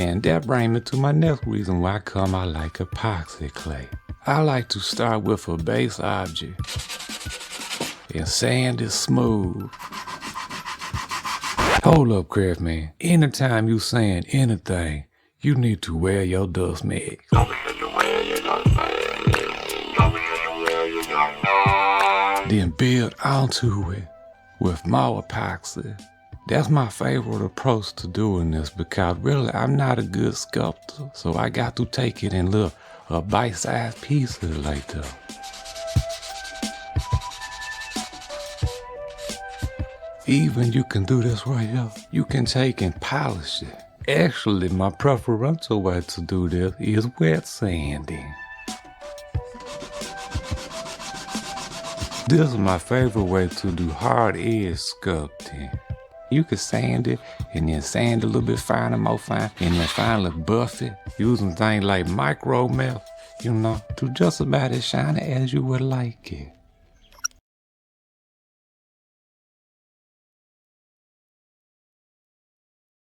And that brings me to my next reason why I like epoxy clay. I like to start with a base object and sand it smooth. Hold up, Craftman. Anytime you sand anything, you need to wear your dust mask. Then build onto it with more epoxy. That's my favorite approach to doing this because really I'm not a good sculptor, so I got to take it in little bite-sized pieces like that. Even you can do this right here. You can take and polish it. Actually, my preferential way to do this is wet sanding. This is my favorite way to do hard edge sculpting. You can sand it and then sand a little bit finer, more fine, and then finally buff it using things like micro melt, to just about as shiny as you would like it.